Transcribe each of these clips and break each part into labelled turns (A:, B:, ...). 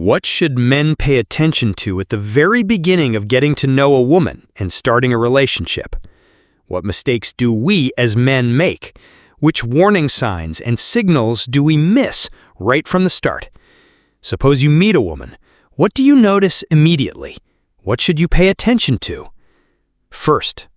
A: What should men pay attention to at the very beginning of getting to know a woman and starting a relationship? What mistakes do we as men make? Which warning signs and signals do we miss right from the start? Suppose you meet a woman. What do you notice immediately? What should you pay attention to? First,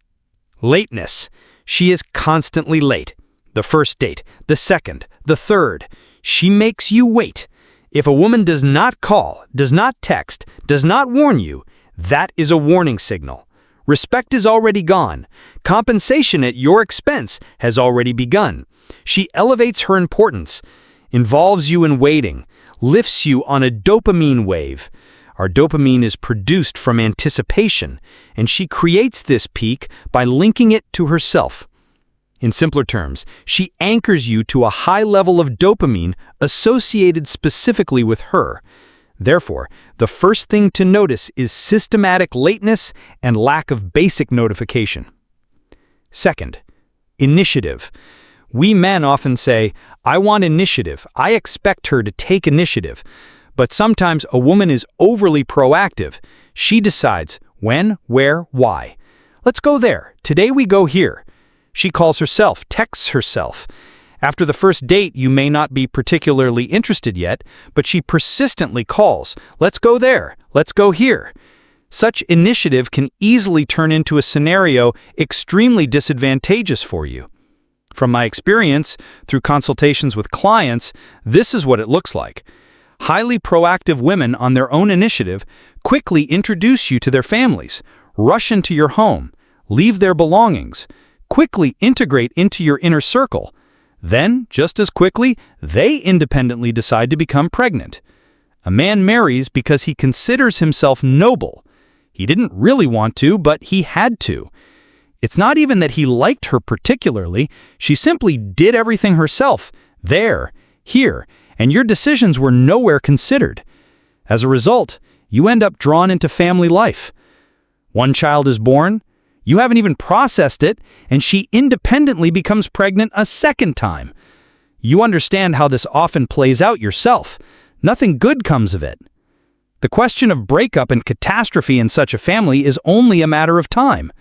A: lateness. She is constantly late. The first date, the second, the third. She makes you wait. If a woman does not call, does not text, does not warn you, that is a warning signal. Respect is already gone. Compensation at your expense has already begun. She elevates her importance, involves you in waiting, lifts you on a dopamine wave. Our dopamine is produced from anticipation, and she creates this peak by linking it to herself. In simpler terms, she anchors you to a high level of dopamine associated specifically with her. Therefore, the first thing to notice is systematic lateness and lack of basic notification. Second, initiative. We men often say, "I want initiative. I expect her to take initiative." But sometimes a woman is overly proactive. She decides when, where, why. Let's go there. Today we go here. She calls herself, texts herself. After the first date, you may not be particularly interested yet, but she persistently calls. Let's go there. Let's go here. Such initiative can easily turn into a scenario extremely disadvantageous for you. From my experience, through consultations with clients, this is what it looks like. Highly proactive women on their own initiative quickly introduce you to their families, rush into your home, leave their belongings, quickly integrate into your inner circle. Then, just as quickly, they independently decide to become pregnant. A man marries because he considers himself noble. He didn't really want to, but he had to. It's not even that he liked her particularly. She simply did everything herself, there, here, and your decisions were nowhere considered. As a result, you end up drawn into family life. One child is born. You haven't even processed it, and she independently becomes pregnant a second time. You understand how this often plays out yourself. Nothing good comes of it. The question of breakup and catastrophe in such a family is only a matter of time.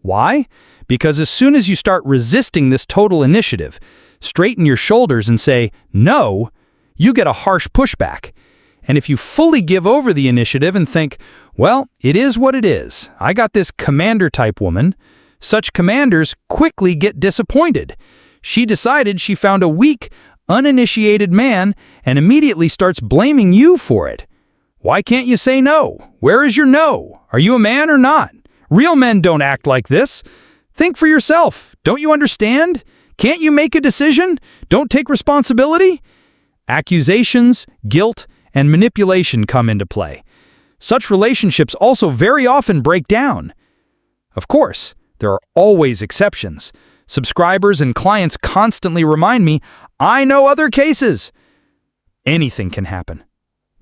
A: Why? Because as soon as you start resisting this total initiative, straighten your shoulders and say, no, you get a harsh pushback. And if you fully give over the initiative and think, well, it is what it is. I got this commander-type woman. Such commanders quickly get disappointed. She decided she found a weak, uninitiated man and immediately starts blaming you for it. Why can't you say no? Where is your no? Are you a man or not? Real men don't act like this. Think for yourself. Don't you understand? Can't you make a decision? Don't take responsibility? Accusations, guilt, and manipulation come into play. Such relationships also very often break down. Of course, there are always exceptions. Subscribers and clients constantly remind me, I know other cases. Anything can happen.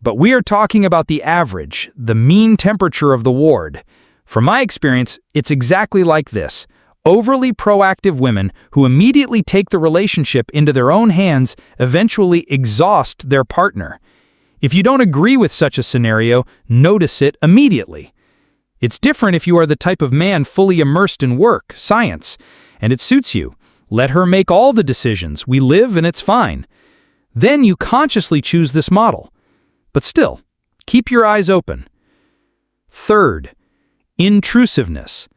A: But we are talking about the average, the mean temperature of the ward. From my experience, it's exactly like this. Overly proactive women who immediately take the relationship into their own hands eventually exhaust their partner. If you don't agree with such a scenario, notice it immediately. It's different if you are the type of man fully immersed in work, science, and it suits you. Let her make all the decisions. We live and it's fine. Then you consciously choose this model. But still, keep your eyes open. Third, intrusiveness.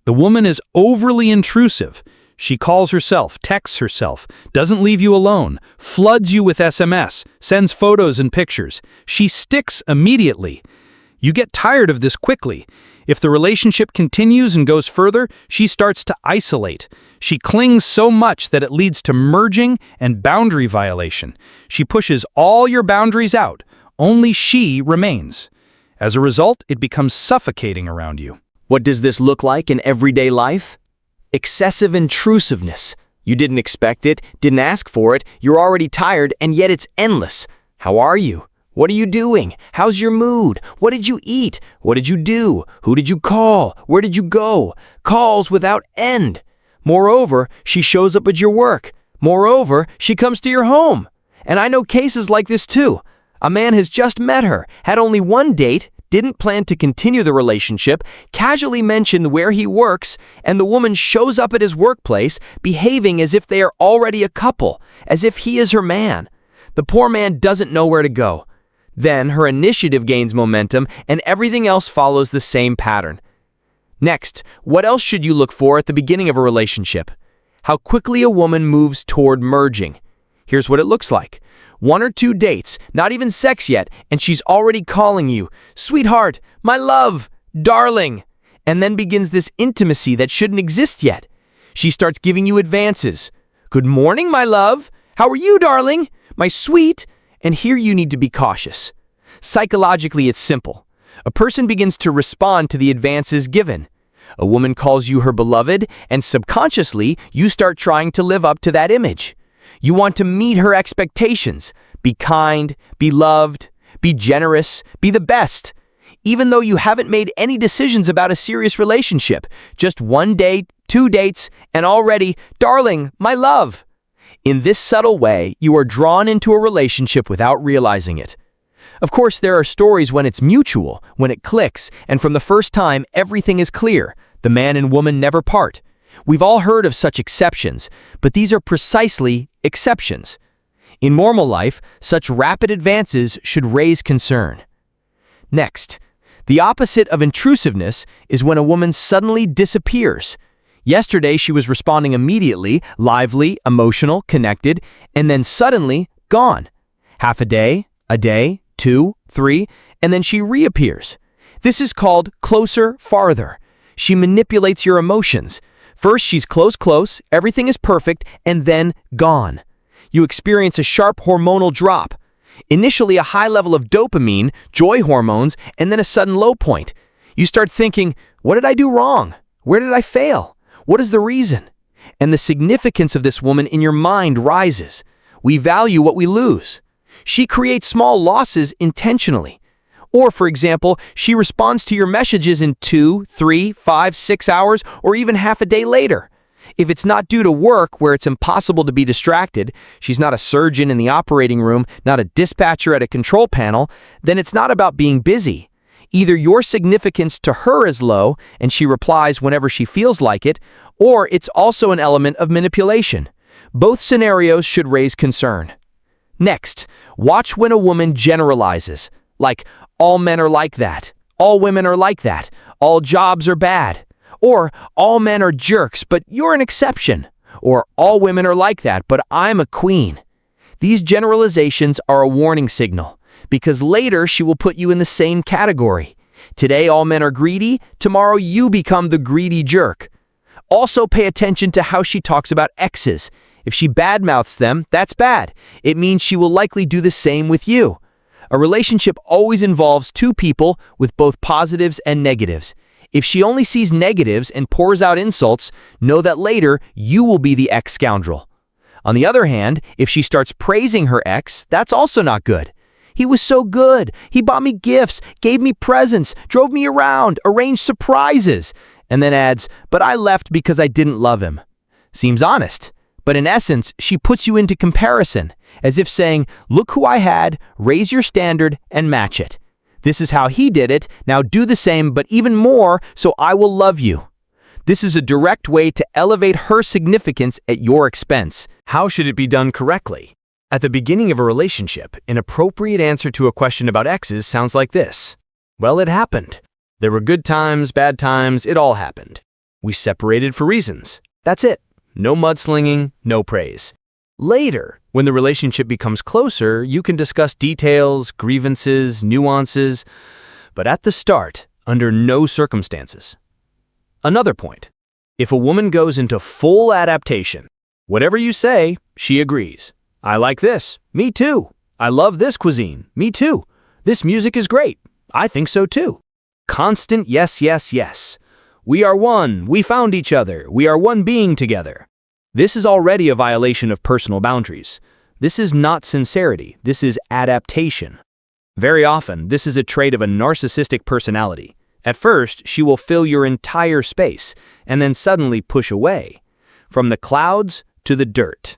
A: The woman is overly intrusive. She calls herself, texts herself, doesn't leave you alone, floods you with SMS, sends photos and pictures. She sticks immediately. You get tired of this quickly. If the relationship continues and goes further, she starts to isolate. She clings so much that it leads to merging and boundary violation. She pushes all your boundaries out. Only she remains. As a result, it becomes suffocating around you.
B: What does this look like in everyday life? Excessive intrusiveness. You didn't expect it, didn't ask for it, you're already tired, and yet it's endless. How are you? What are you doing? How's your mood? What did you eat? What did you do? Who did you call? Where did you go? Calls without end. Moreover, she shows up at your work. Moreover, she comes to your home. And I know cases like this too. A man has just met her, had only one date, didn't plan to continue the relationship, casually mentioned where he works, and the woman shows up at his workplace, behaving as if they are already a couple, as if he is her man. The poor man doesn't know where to go. Then her initiative gains momentum, and everything else follows the same pattern. Next, what else should you look for at the beginning of a relationship? How quickly a woman moves toward merging. Here's what it looks like. 1 or 2 dates, not even sex yet, and she's already calling you, "Sweetheart, my love, darling," and then begins this intimacy that shouldn't exist yet. She starts giving you advances. "Good morning, my love. How are you, darling? My sweet." And here you need to be cautious. Psychologically, it's simple. A person begins to respond to the advances given. A woman calls you her beloved, and subconsciously, you start trying to live up to that image. You want to meet her expectations. Be kind, be loved, be generous, be the best. Even though you haven't made any decisions about a serious relationship, just 1 date, 2 dates, and already, "Darling, my love." In this subtle way, you are drawn into a relationship without realizing it. Of course, there are stories when it's mutual, when it clicks, and from the first time, everything is clear. The man and woman never part. We've all heard of such exceptions, but these are precisely exceptions. In normal life, such rapid advances should raise concern. Next, the opposite of intrusiveness is when a woman suddenly disappears. Yesterday, she was responding immediately, lively, emotional, connected, and then suddenly gone. Half a day, 2, 3, and then she reappears. This is called closer, farther. She manipulates your emotions. First, she's close, everything is perfect, and then gone. You experience a sharp hormonal drop. Initially, a high level of dopamine, joy hormones, and then a sudden low point. You start thinking, what did I do wrong? Where did I fail? What is the reason? And the significance of this woman in your mind rises. We value what we lose. She creates small losses intentionally. Or, for example, she responds to your messages in 2, 3, 5, 6 hours, or even half a day later. If it's not due to work where it's impossible to be distracted, she's not a surgeon in the operating room, not a dispatcher at a control panel, then it's not about being busy. Either your significance to her is low and she replies whenever she feels like it, or it's also an element of manipulation. Both scenarios should raise concern. Next, watch when a woman generalizes, like, all men are like that, all women are like that, all jobs are bad, or all men are jerks, but you're an exception, or all women are like that, but I'm a queen. These generalizations are a warning signal, because later she will put you in the same category. Today all men are greedy, tomorrow you become the greedy jerk. Also pay attention to how she talks about exes. If she badmouths them, that's bad. It means she will likely do the same with you. A relationship always involves 2 people with both positives and negatives. If she only sees negatives and pours out insults, know that later you will be the ex-scoundrel. On the other hand, if she starts praising her ex, that's also not good. He was so good. He bought me gifts, gave me presents, drove me around, arranged surprises, and then adds, but I left because I didn't love him. Seems honest. But in essence, she puts you into comparison, as if saying, look who I had, raise your standard, and match it. This is how he did it, now do the same, but even more, so I will love you. This is a direct way to elevate her significance at your expense.
A: How should it be done correctly? At the beginning of a relationship, an appropriate answer to a question about exes sounds like this. Well, it happened. There were good times, bad times, it all happened. We separated for reasons. That's it. No mudslinging, no praise. Later, when the relationship becomes closer, you can discuss details, grievances, nuances, but at the start, under no circumstances. Another point. If a woman goes into full adaptation, whatever you say, she agrees. I like this. Me too. I love this cuisine. Me too. This music is great. I think so too. Constant yes, yes, yes. We are one. We found each other. We are one being together. This is already a violation of personal boundaries. This is not sincerity. This is adaptation. Very often, this is a trait of a narcissistic personality. At first, she will fill your entire space and then suddenly push away, from the clouds to the dirt.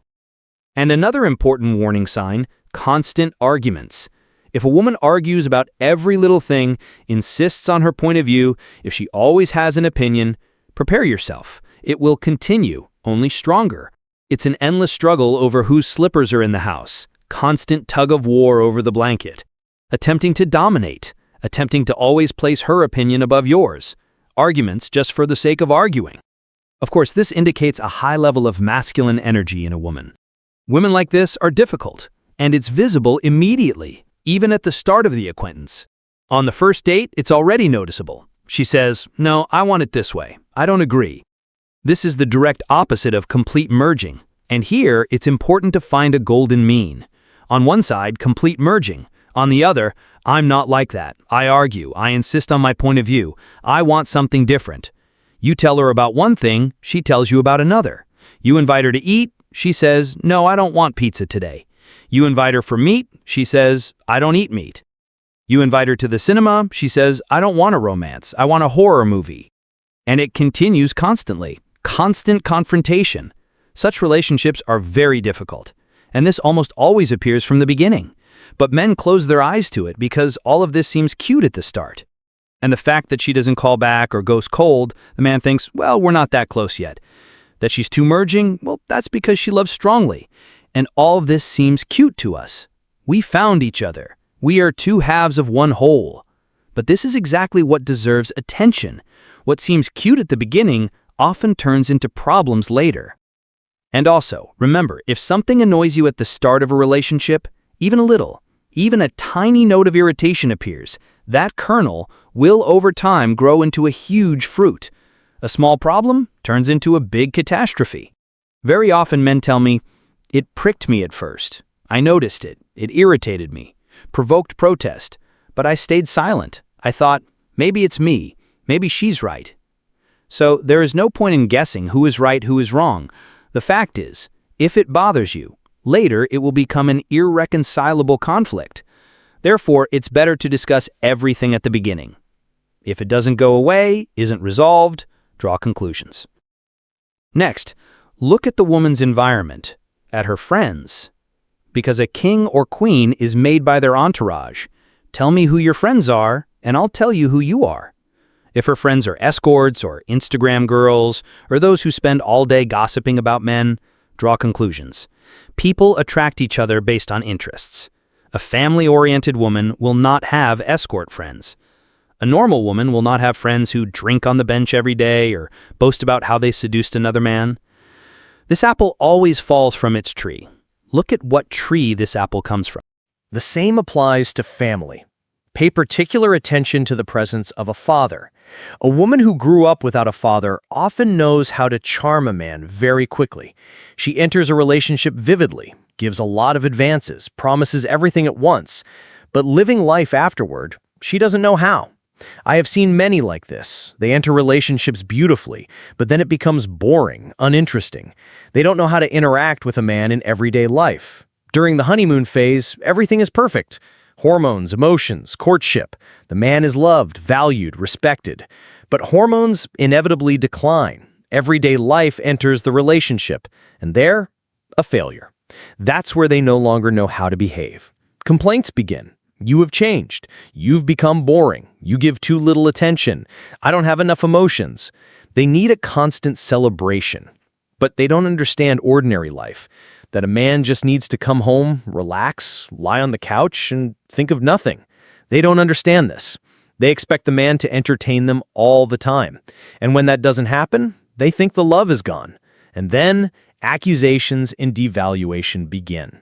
A: And another important warning sign, constant arguments. If a woman argues about every little thing, insists on her point of view, if she always has an opinion, prepare yourself. It will continue, only stronger. It's an endless struggle over whose slippers are in the house, constant tug of war over the blanket, attempting to dominate, attempting to always place her opinion above yours, arguments just for the sake of arguing. Of course, this indicates a high level of masculine energy in a woman. Women like this are difficult, and it's visible immediately, even at the start of the acquaintance. On the first date, it's already noticeable. She says, "No, I want it this way. I don't agree." This is the direct opposite of complete merging, and here it's important to find a golden mean. On one side, complete merging. On the other, I'm not like that. I argue. I insist on my point of view. I want something different. You tell her about one thing, she tells you about another. You invite her to eat, she says, "No, I don't want pizza today." You invite her for meat, she says, "I don't eat meat." You invite her to the cinema, she says, "I don't want a romance. I want a horror movie." And it continues constantly. Constant confrontation. Such relationships are very difficult, and this almost always appears from the beginning. But men close their eyes to it because all of this seems cute at the start. And the fact that she doesn't call back or goes cold, the man thinks, well, we're not that close yet. That she's too merging, well, that's because she loves strongly. And all of this seems cute to us. We found each other. We are two halves of one whole. But this is exactly what deserves attention. What seems cute at the beginning often turns into problems later. And also, remember, if something annoys you at the start of a relationship, even a little, even a tiny note of irritation appears, that kernel will over time grow into a huge fruit. A small problem turns into a big catastrophe. Very often men tell me, "It pricked me at first. I noticed it. It irritated me, provoked protest, but I stayed silent. I thought, maybe it's me, maybe she's right." So there is no point in guessing who is right, who is wrong. The fact is, if it bothers you, later it will become an irreconcilable conflict. Therefore, it's better to discuss everything at the beginning. If it doesn't go away, isn't resolved, draw conclusions. Next, look at the woman's environment, at her friends. Because a king or queen is made by their entourage. Tell me who your friends are, and I'll tell you who you are. If her friends are escorts or Instagram girls, or those who spend all day gossiping about men, draw conclusions. People attract each other based on interests. A family-oriented woman will not have escort friends. A normal woman will not have friends who drink on the bench every day or boast about how they seduced another man. This apple always falls from its tree. Look at what tree this apple comes from.
C: The same applies to family. Pay particular attention to the presence of a father. A woman who grew up without a father often knows how to charm a man very quickly. She enters a relationship vividly, gives a lot of advances, promises everything at once, but living life afterward, she doesn't know how. I have seen many like this. They enter relationships beautifully, but then it becomes boring, uninteresting. They don't know how to interact with a man in everyday life. During the honeymoon phase, everything is perfect. Hormones, emotions, courtship. The man is loved, valued, respected. But hormones inevitably decline. Everyday life enters the relationship, and there, a failure. That's where they no longer know how to behave. Complaints begin. You have changed. You've become boring. You give too little attention. I don't have enough emotions. They need a constant celebration. But they don't understand ordinary life. That a man just needs to come home, relax, lie on the couch, and think of nothing. They don't understand this. They expect the man to entertain them all the time. And when that doesn't happen, they think the love is gone. And then accusations and devaluation begin.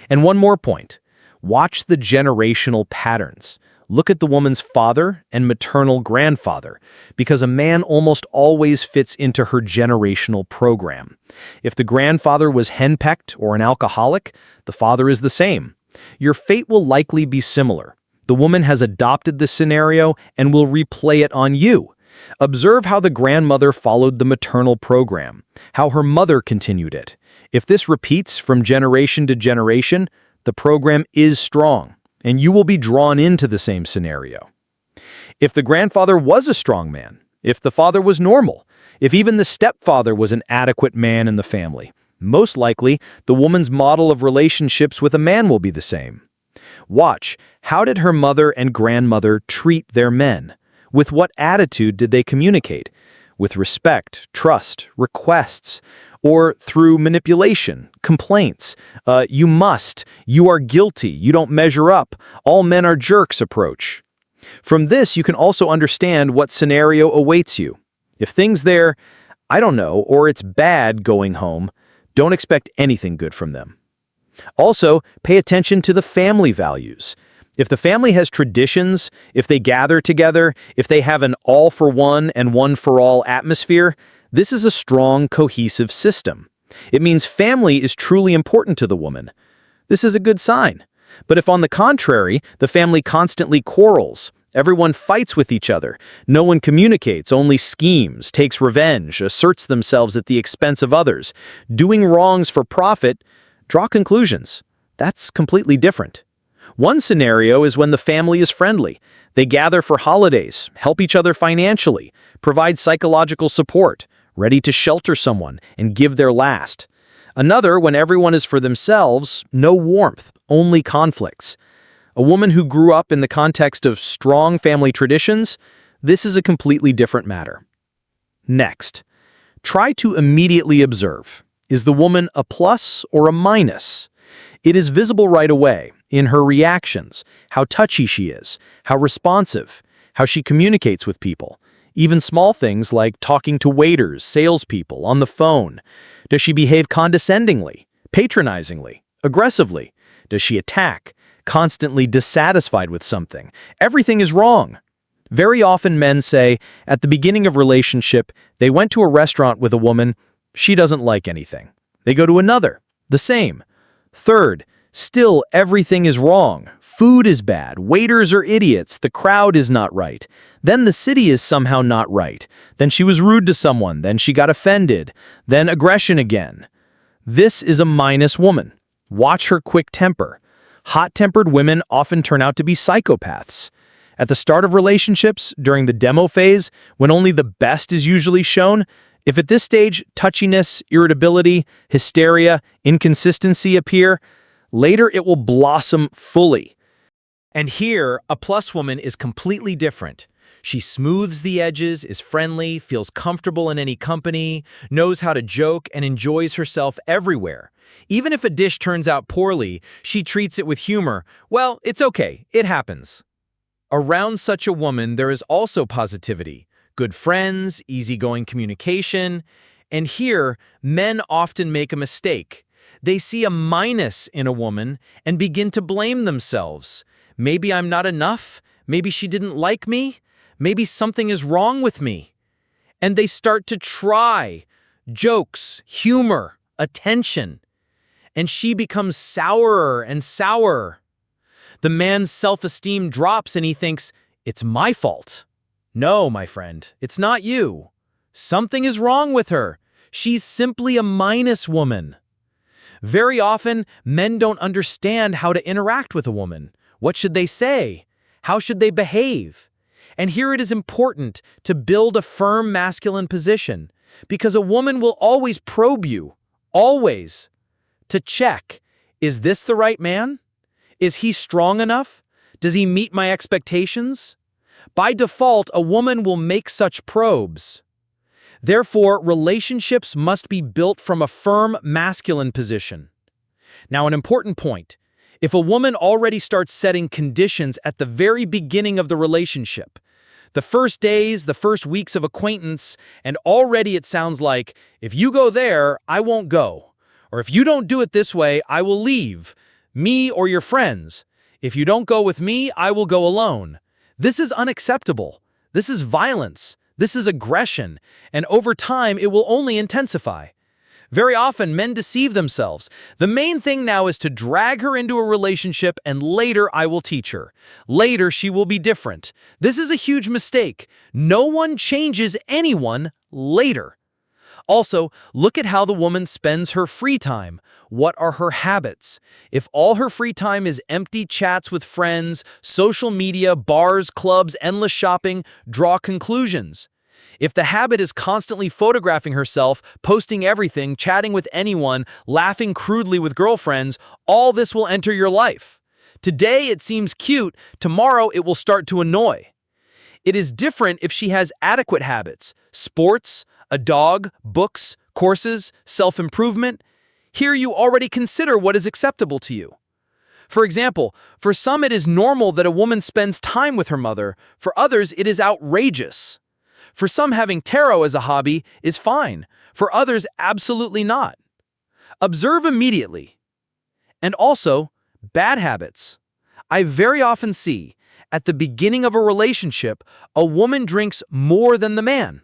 C: And one more point. Watch the generational patterns. Look at the woman's father and maternal grandfather, because a man almost always fits into her generational program. If the grandfather was henpecked or an alcoholic, the father is the same. Your fate will likely be similar. The woman has adopted this scenario and will replay it on you. Observe how the grandmother followed the maternal program, how her mother continued it. If this repeats from generation to generation, the program is strong, and you will be drawn into the same scenario. If the grandfather was a strong man, if the father was normal, if even the stepfather was an adequate man in the family, most likely the woman's model of relationships with a man will be the same. Watch, how did her mother and grandmother treat their men? With what attitude did they communicate? With respect, trust, requests, or through manipulation, complaints, you must, you are guilty, you don't measure up, all men are jerks approach. From this, you can also understand what scenario awaits you. If things there, I don't know, or it's bad going home, don't expect anything good from them. Also, pay attention to the family values. If the family has traditions, if they gather together, if they have an all-for-one and one-for-all atmosphere, this is a strong, cohesive system. It means family is truly important to the woman. This is a good sign. But if on the contrary, the family constantly quarrels, everyone fights with each other, no one communicates, only schemes, takes revenge, asserts themselves at the expense of others, doing wrongs for profit, draw conclusions. That's completely different. One scenario is when the family is friendly. They gather for holidays, help each other financially, provide psychological support, ready to shelter someone and give their last. Another, when everyone is for themselves, no warmth, only conflicts. A woman who grew up in the context of strong family traditions, this is a completely different matter. Next, try to immediately observe. Is the woman a plus or a minus? It is visible right away in her reactions, how touchy she is, how responsive, how she communicates with people. Even small things like talking to waiters, salespeople, on the phone. Does she behave condescendingly, patronizingly, aggressively? Does she attack, constantly dissatisfied with something? Everything is wrong. Very often men say, at the beginning of relationship, they went to a restaurant with a woman, she doesn't like anything. They go to another, the same. Third, still everything is wrong. Food is bad, waiters are idiots, the crowd is not right. Then the city is somehow not right. Then she was rude to someone, then she got offended, then aggression again. This is a minus woman. Watch her quick temper. Hot-tempered women often turn out to be psychopaths. At the start of relationships, during the demo phase, when only the best is usually shown, if at this stage touchiness, irritability, hysteria, inconsistency appear, later it will blossom fully. And here, a plus woman is completely different. She smooths the edges, is friendly, feels comfortable in any company, knows how to joke, and enjoys herself everywhere. Even if a dish turns out poorly, she treats it with humor. Well, it's okay, it happens. Around such a woman, there is also positivity, good friends, easygoing communication. And here, men often make a mistake. They see a minus in a woman and begin to blame themselves. Maybe I'm not enough. Maybe she didn't like me. Maybe something is wrong with me. And they start to try jokes, humor, attention. And she becomes sourer and sourer. The man's self-esteem drops and he thinks, it's my fault. No, my friend, it's not you. Something is wrong with her. She's simply a minus woman. Very often, men don't understand how to interact with a woman. What should they say? How should they behave? And here it is important to build a firm masculine position, because a woman will always probe you, always, to check, is this the right man? Is he strong enough? Does he meet my expectations? By default, a woman will make such probes. Therefore, relationships must be built from a firm masculine position. Now, an important point. If a woman already starts setting conditions at the very beginning of the relationship, the first days, the first weeks of acquaintance, and already it sounds like, if you go there, I won't go. Or if you don't do it this way, I will leave. Me or your friends. If you don't go with me, I will go alone. This is unacceptable. This is violence. This is aggression. And over time, it will only intensify. Very often, men deceive themselves. The main thing now is to drag her into a relationship, and later I will teach her. Later, she will be different. This is a huge mistake. No one changes anyone later. Also, look at how the woman spends her free time. What are her habits? If all her free time is empty chats with friends, social media, bars, clubs, endless shopping, draw conclusions. If the habit is constantly photographing herself, posting everything, chatting with anyone, laughing crudely with girlfriends, all this will enter your life. Today it seems cute, tomorrow it will start to annoy. It is different if she has adequate habits, sports, a dog, books, courses, self-improvement. Here you already consider what is acceptable to you. For example, for some it is normal that a woman spends time with her mother, for others it is outrageous. For some having tarot as a hobby is fine, for others absolutely not. Observe immediately. And also, bad habits. I very often see, at the beginning of a relationship, a woman drinks more than the man.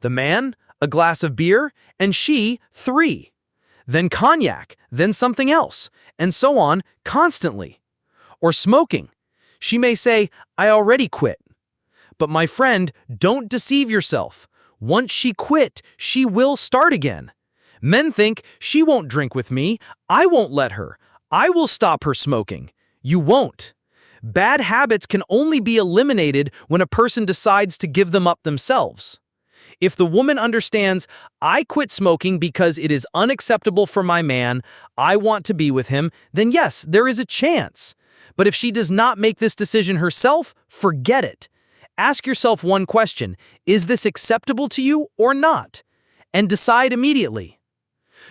C: The man, a glass of beer, and she, 3. Then cognac, then something else, and so on constantly. Or smoking. She may say, I already quit. But my friend, don't deceive yourself. Once she quit, she will start again. Men think, she won't drink with me, I won't let her. I will stop her smoking. You won't. Bad habits can only be eliminated when a person decides to give them up themselves. If the woman understands, I quit smoking because it is unacceptable for my man, I want to be with him, then yes, there is a chance. But if she does not make this decision herself, forget it. Ask yourself one question, is this acceptable to you or not? And decide immediately.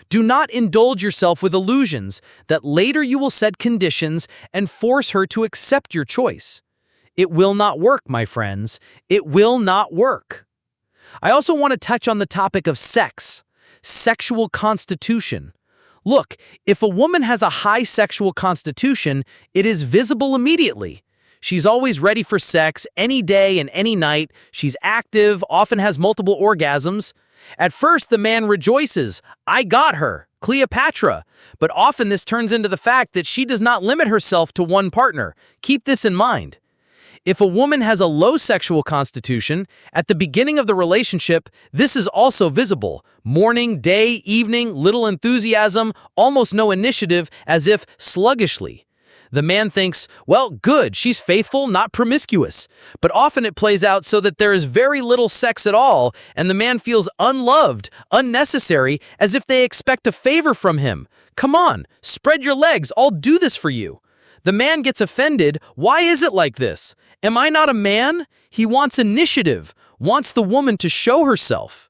C: Do not indulge yourself with illusions that later you will set conditions and force her to accept your choice. It will not work, my friends. It will not work. I also want to touch on the topic of sex, sexual constitution. Look, if a woman has a high sexual constitution, it is visible immediately. She's always ready for sex, any day and any night. She's active, often has multiple orgasms. At first, the man rejoices, I got her, Cleopatra. But often this turns into the fact that she does not limit herself to one partner. Keep this in mind. If a woman has a low sexual constitution, at the beginning of the relationship, this is also visible. Morning, day, evening, little enthusiasm, almost no initiative, as if sluggishly. The man thinks, well, good, she's faithful, not promiscuous. But often it plays out so that there is very little sex at all, and the man feels unloved, unnecessary, as if they expect a favor from him. Come on, spread your legs, I'll do this for you. The man gets offended. Why is it like this? Am I not a man? He wants initiative, wants the woman to show herself.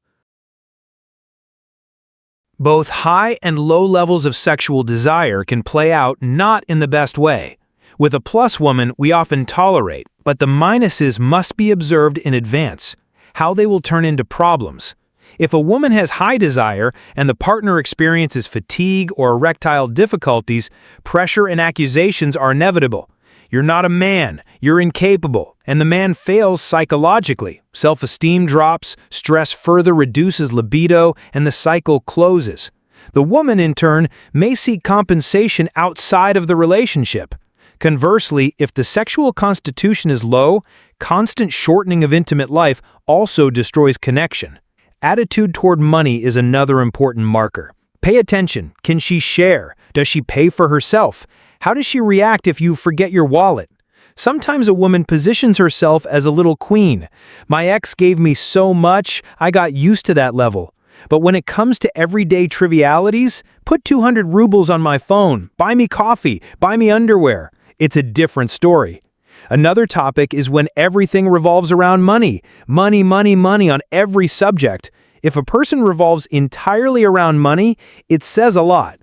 A: Both high and low levels of sexual desire can play out not in the best way. With a plus woman, we often tolerate, but the minuses must be observed in advance, how they will turn into problems. If a woman has high desire and the partner experiences fatigue or erectile difficulties, pressure and accusations are inevitable. You're not a man, you're incapable, and the man fails psychologically. Self-esteem drops, stress further reduces libido, and the cycle closes. The woman, in turn, may seek compensation outside of the relationship. Conversely, if the sexual constitution is low, constant shortening of intimate life also destroys connection. Attitude toward money is another important marker. Pay attention. Can she share? Does she pay for herself? How does she react if you forget your wallet? Sometimes a woman positions herself as a little queen. My ex gave me so much, I got used to that level. But when it comes to everyday trivialities, put 200 rubles on my phone, buy me coffee, buy me underwear. It's a different story. Another topic is when everything revolves around money. Money, money, money on every subject. If a person revolves entirely around money, it says a lot.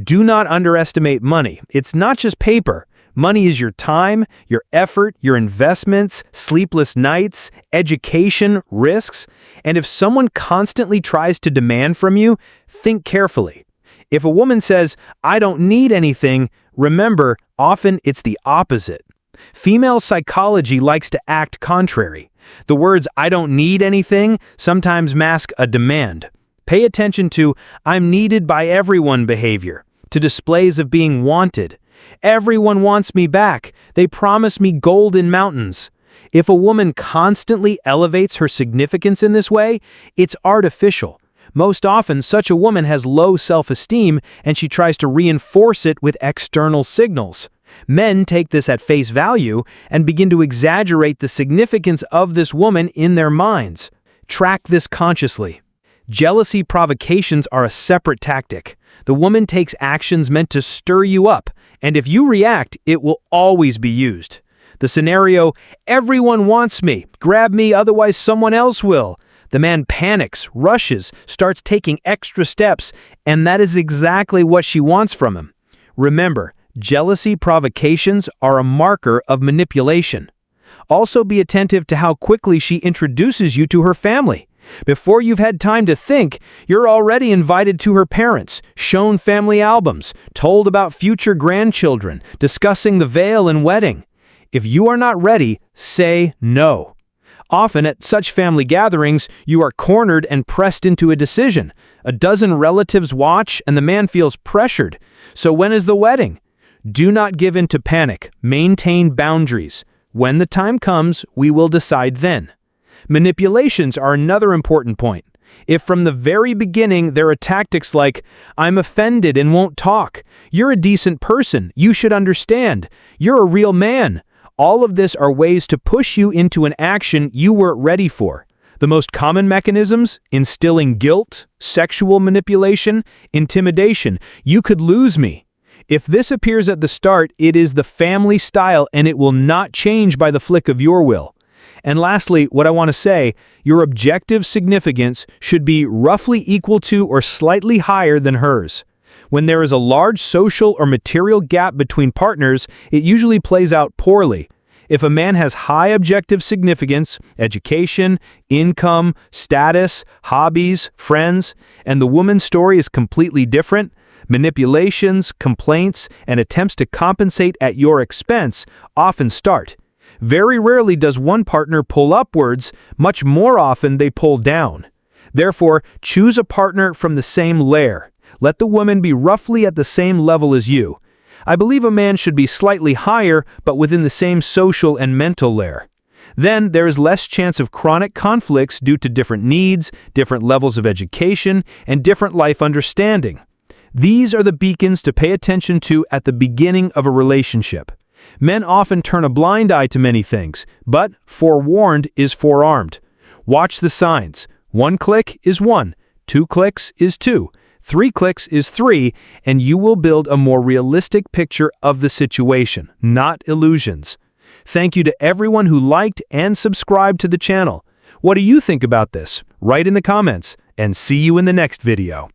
A: Do not underestimate money. It's not just paper. Money is your time, your effort, your investments, sleepless nights, education, risks. And if someone constantly tries to demand from you, think carefully. If a woman says, I don't need anything, remember, often it's the opposite. Female psychology likes to act contrary. The words, I don't need anything, sometimes mask a demand. Pay attention to, I'm needed by everyone behavior, to displays of being wanted. Everyone wants me back. They promise me golden mountains. If a woman constantly elevates her significance in this way, it's artificial. Most often, such a woman has low self-esteem and she tries to reinforce it with external signals. Men take this at face value and begin to exaggerate the significance of this woman in their minds. Track this consciously. Jealousy provocations are a separate tactic. The woman takes actions meant to stir you up, and if you react, it will always be used. The scenario, everyone wants me, grab me, otherwise someone else will. The man panics, rushes, starts taking extra steps, and that is exactly what she wants from him. Remember, jealousy provocations are a marker of manipulation. Also be attentive to how quickly she introduces you to her family. Before you've had time to think, you're already invited to her parents, shown family albums, told about future grandchildren, discussing the veil and wedding. If you are not ready, say no. Often at such family gatherings, you are cornered and pressed into a decision. A dozen relatives watch and the man feels pressured. So when is the wedding? Do not give in to panic. Maintain boundaries. When the time comes, we will decide then. Manipulations are another important point. If from the very beginning there are tactics like, "I'm offended and won't talk," "You're a decent person, you should understand," "You're a real man," all of this are ways to push you into an action you weren't ready for. The most common mechanisms: instilling guilt, sexual manipulation, intimidation. "You could lose me." If this appears at the start, it is the family style and it will not change by the flick of your will. And lastly, what I want to say, your objective significance should be roughly equal to or slightly higher than hers. When there is a large social or material gap between partners, it usually plays out poorly. If a man has high objective significance, education, income, status, hobbies, friends, and the woman's story is completely different, manipulations, complaints, and attempts to compensate at your expense often start. Very rarely does one partner pull upwards, much more often they pull down. Therefore, choose a partner from the same layer. Let the woman be roughly at the same level as you. I believe a man should be slightly higher, but within the same social and mental layer. Then there is less chance of chronic conflicts due to different needs, different levels of education, and different life understanding. These are the beacons to pay attention to at the beginning of a relationship. Men often turn a blind eye to many things, but forewarned is forearmed. Watch the signs. 1 click is 1, 2 clicks is 2, 3 clicks is 3, and you will build a more realistic picture of the situation, not illusions. Thank you to everyone who liked and subscribed to the channel. What do you think about this? Write in the comments, and see you in the next video.